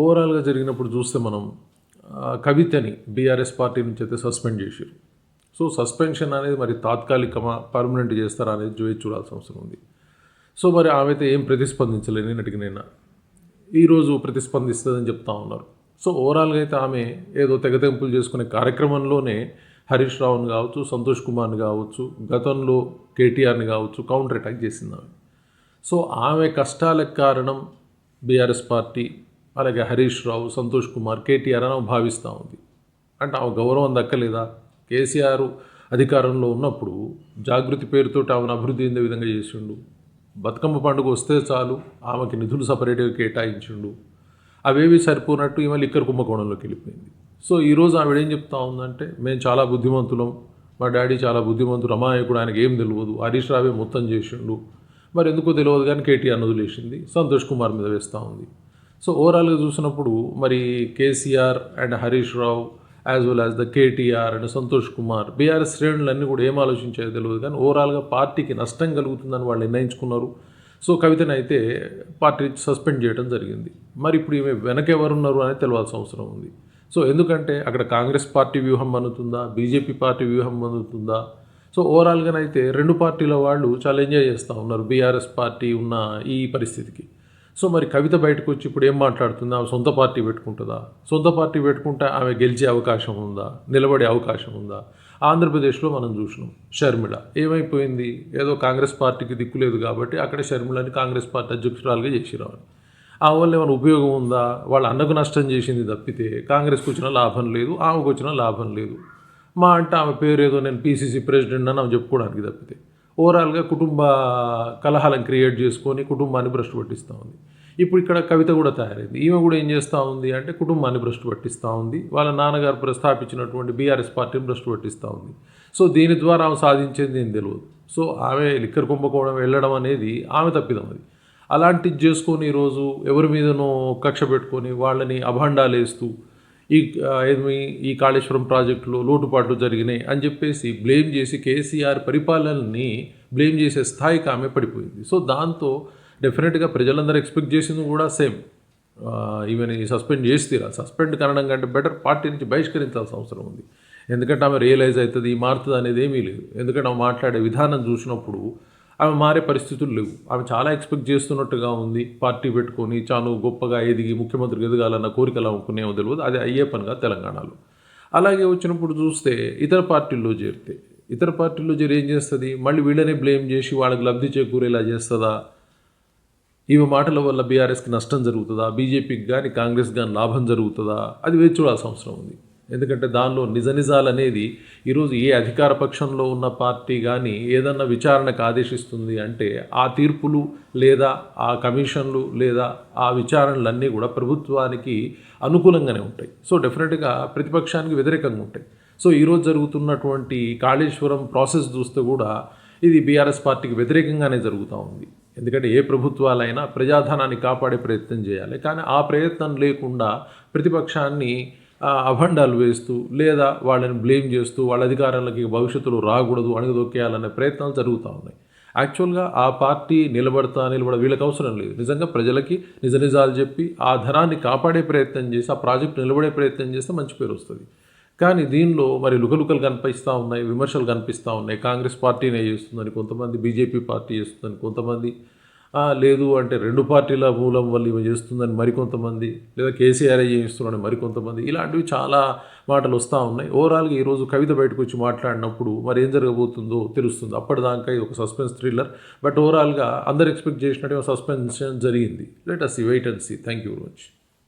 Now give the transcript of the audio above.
ఓవరాల్గా జరిగినప్పుడు చూస్తే మనం కవితని బీఆర్ఎస్ పార్టీ నుంచి అయితే సస్పెండ్ చేశారు. సో సస్పెన్షన్ అనేది మరి తాత్కాలికమా పర్మనెంట్ చేస్తారా అనేది వేచి చూడాల్సిన అవసరం ఉంది. సో మరి ఆమె అయితే ఏం ప్రతిస్పందించలేదు నిన్నటికి నిన్న. ఈరోజు ప్రతిస్పందిస్తుందని చెప్తా ఉన్నారు. సో ఓవరాల్గా అయితే ఆమె ఏదో తెగతెంపులు చేసుకునే కార్యక్రమంలోనే హరీష్ రావుని కావచ్చు, సంతోష్ కుమార్ని కావచ్చు, గతంలో కేటీఆర్ని కావచ్చు కౌంటర్ అటాక్ చేసింది ఆమె. సో ఆమె కష్టాలకు కారణం బీఆర్ఎస్ పార్టీ, అలాగే హరీష్ రావు, సంతోష్ కుమార్, కేటీఆర్ అని భావిస్తూ ఉంది. అంటే ఆమె గౌరవం దక్కలేదా? కేసీఆర్ అధికారంలో ఉన్నప్పుడు జాగృతి పేరుతో ఆమెను అభివృద్ధి చెందే విధంగా చేసిండు. బతుకమ్మ పండుగ వస్తే చాలు ఆమెకి నిధులు సపరేట్గా కేటాయించిండు. అవేవి సరిపోనట్టు ఈమె లిక్కర్ కుంభకోణంలోకి వెళ్ళిపోయింది. సో ఈరోజు ఆవిడ ఏం చెప్తా ఉందంటే, మేము చాలా బుద్ధిమంతులం, మా డాడీ చాలా బుద్ధిమంతుడు, అమాయకుడు, ఆయనకి ఏం తెలియదు, హరీష్ రావే మొత్తం చేసిండు, మరి ఎందుకో తెలియదు కానీ కేటీఆర్ వదిలేసింది, సంతోష్ కుమార్ మీద వేస్తూ ఉంది. సో ఓవరాల్గా చూసినప్పుడు మరి KCR and Harish Rao as well as the KTR and Santosh Kumar BRS శ్రేణులన్నీ కూడా ఏం ఆలోచించాయో తెలియదు కానీ ఓవరాల్గా పార్టీకి నష్టం కలుగుతుందని వాళ్ళు నిర్ణయించుకున్నారు. సో కవితను అయితే పార్టీ సస్పెండ్ చేయడం జరిగింది. మరి ఇప్పుడు ఈమె వెనకెవరున్నారు అనేది తెలియాల్సిన అవసరం ఉంది. సో ఎందుకంటే అక్కడ కాంగ్రెస్ పార్టీ వ్యూహం అందుతుందా, బీజేపీ పార్టీ వ్యూహం అందుతుందా? సో ఓవరాల్గానైతే రెండు పార్టీల వాళ్ళు చాలా ఎంజాయ్ చేస్తూ ఉన్నారు బీఆర్ఎస్ పార్టీ ఉన్న ఈ పరిస్థితికి. సో మరి కవిత బయటకు వచ్చి ఇప్పుడు ఏం మాట్లాడుతుంది? ఆమె సొంత పార్టీ పెట్టుకుంటుందా? సొంత పార్టీ పెట్టుకుంటే ఆమె గెలిచే అవకాశం ఉందా? నిలబడే అవకాశం ఉందా? ఆంధ్రప్రదేశ్లో మనం చూసినాం, షర్మిల ఏమైపోయింది, ఏదో కాంగ్రెస్ పార్టీకి దిక్కులేదు కాబట్టి అక్కడే షర్మిలని కాంగ్రెస్ పార్టీ అధ్యక్షురాలుగా చేసిరావాలి. ఆ వల్ల ఏమైనా ఉపయోగం ఉందా? వాళ్ళ అన్నకు నష్టం చేసింది తప్పితే కాంగ్రెస్కి వచ్చిన లాభం లేదు, ఆమెకు వచ్చిన లాభం లేదు. మా అంటే ఆమె పేరు ఏదో నేను పీసీసీ ప్రెసిడెంట్ అని ఆమె చెప్పుకోవడానికి తప్పితే ఓవరాల్గా కుటుంబ కలహాలను క్రియేట్ చేసుకొని కుటుంబాన్ని భ్రష్టు పట్టిస్తూ ఉంది. ఇప్పుడు ఇక్కడ కవిత కూడా తయారైంది. ఈమె కూడా ఏం చేస్తూ ఉంది అంటే కుటుంబాన్ని భ్రష్టు పట్టిస్తూ ఉంది, వాళ్ళ నాన్నగారు ప్రస్థాపించినటువంటి బీఆర్ఎస్ పార్టీని భ్రష్టు పట్టిస్తూ ఉంది. సో దీని ద్వారా ఆమె సాధించేది ఏం తెలియదు. సో ఆమె లిక్కర్ కుంభకోణం వెళ్ళడం అనేది ఆమె తప్పిదం. అది అలాంటిది చేసుకొని ఈరోజు ఎవరి మీదనో కక్ష పెట్టుకొని వాళ్ళని అభాండాలు వేస్తూ ఈ కాళేశ్వరం ప్రాజెక్టులో లోటుపాట్లు జరిగినాయి అని చెప్పేసి బ్లేమ్ చేసి కేసీఆర్ పరిపాలనని బ్లేమ్ చేసే స్థాయికి ఆమె పడిపోయింది. సో దాంతో డెఫినెట్గా ప్రజలందరూ ఎక్స్పెక్ట్ చేసింది కూడా సేమ్, ఈవెన్ సస్పెండ్ చేస్తారా, సస్పెండ్ కనడం కంటే బెటర్ పార్టీ నుంచి బహిష్కరించాల్సిన అవసరం ఉంది. ఎందుకంటే ఆమె రియలైజ్ అవుతుంది ఈ మారుతుంది అనేది ఏమీ లేదు. ఎందుకంటే ఆమె మాట్లాడే విధానం చూసినప్పుడు ఆమె మారే పరిస్థితులు లేవు. ఆమె చాలా ఎక్స్పెక్ట్ చేస్తున్నట్టుగా ఉంది, పార్టీ పెట్టుకొని చాలా గొప్పగా ఎదిగి ముఖ్యమంత్రికి ఎదగాలన్న కోరికలు అనుకునేమో తెలియదు. అది అయ్యే పనిగా తెలంగాణలో. అలాగే వచ్చినప్పుడు చూస్తే ఇతర పార్టీల్లో చేరి ఏం చేస్తుంది, మళ్ళీ వీళ్ళనే బ్లేమ్ చేసి వాళ్ళకి లబ్ధి చేకూరేలా చేస్తుందా? ఈమె మాటల వల్ల బీఆర్ఎస్కి నష్టం జరుగుతుందా, బీజేపీకి కానీ కాంగ్రెస్ కానీ లాభం జరుగుతుందా? అది వేచి చూడాల్సిన అవసరం ఉంది. ఎందుకంటే దానిలో నిజాలు అనేది ఈరోజు ఏ అధికార పక్షంలో ఉన్న పార్టీ కానీ ఏదన్నా విచారణకు ఆదేశిస్తుంది అంటే ఆ తీర్పులు లేదా ఆ కమిషన్లు లేదా ఆ విచారణలన్నీ కూడా ప్రభుత్వానికి అనుకూలంగానే ఉంటాయి. సో డెఫినెట్గా ప్రతిపక్షానికి వ్యతిరేకంగా ఉంటాయి. సో ఈరోజు జరుగుతున్నటువంటి కాళేశ్వరం ప్రాసెస్ చూస్తే కూడా ఇది బీఆర్ఎస్ పార్టీకి వ్యతిరేకంగానే జరుగుతూ ఉంది. ఎందుకంటే ఏ ప్రభుత్వాలైనా ప్రజాధనాన్ని కాపాడే ప్రయత్నం చేయాలి, కానీ ఆ ప్రయత్నం లేకుండా ప్రతిపక్షాన్ని అభండాలు వేస్తూ లేదా వాళ్ళని బ్లేమ్ చేస్తూ వాళ్ళ అధికారాలకి భవిష్యత్తులో రాకూడదు అణగదొక్కేయాలనే ప్రయత్నాలు జరుగుతూ ఉన్నాయి. యాక్చువల్గా ఆ పార్టీ నిలబడ వీళ్ళకి అవసరం లేదు. నిజంగా ప్రజలకి నిజాలు చెప్పి ఆ ధనాన్ని కాపాడే ప్రయత్నం చేసి ఆ ప్రాజెక్టు నిలబడే ప్రయత్నం చేస్తే మంచి పేరు వస్తుంది. కానీ దీనిలో మరి లుకలుకలు కనిపిస్తూ ఉన్నాయి, విమర్శలు కనిపిస్తూ ఉన్నాయి. కాంగ్రెస్ పార్టీనే చేస్తుందని కొంతమంది, బీజేపీ పార్టీ చేస్తుందని కొంతమంది, లేదు అంటే రెండు పార్టీల మూలం వల్ల ఇవి చేస్తుందని మరికొంతమంది, లేదా కేసీఆర్ఏ చేస్తున్నారని మరికొంతమంది, ఇలాంటివి చాలా మాటలు వస్తూ ఉన్నాయి. ఓవరాల్గా ఈరోజు కవిత బయటకు వచ్చి మాట్లాడినప్పుడు మరి ఏం జరగబోతుందో తెలుస్తుంది. అప్పటిదాకా ఇది ఒక సస్పెన్స్ థ్రిల్లర్, బట్ ఓవరాల్గా అందరు ఎక్స్పెక్ట్ చేసినట్టు సస్పెన్షన్ జరిగింది. Let us see, wait and see. Thank you very much.